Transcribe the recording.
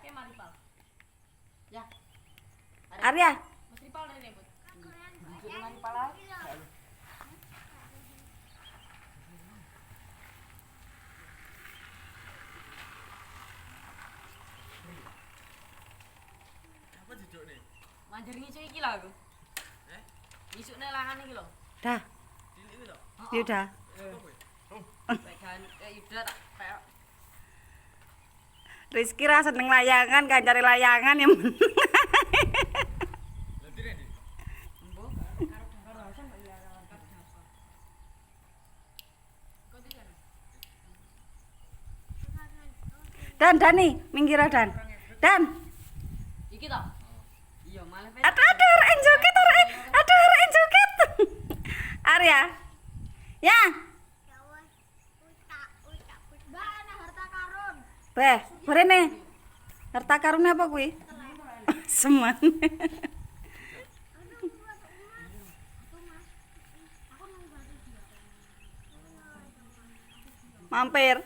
ke Maripal. Ya. Arya. Mas Ripal dari rebut. Lanjut Maripal lagi. Apa duduk nih? Manjer ngisuk iki lho aku. Ngisuk nek langan iki lho. Dah, Cilik iki lho. ya udah. Apa kowe? Pegan Yuda tak pek. Rizky ra seneng layangan, kan cari layangan ya. Lah dire ndi? Embo karo Hasan kok ya karo Dafa. Kok di sana? Dan nih, minggir Dan. Dan. Iki to. Iya, malah pek. Aduh, orang joget, orang joget. Arya. Ya. Beh, mrene. Harta karun apa kuwi? Seman. Mampir.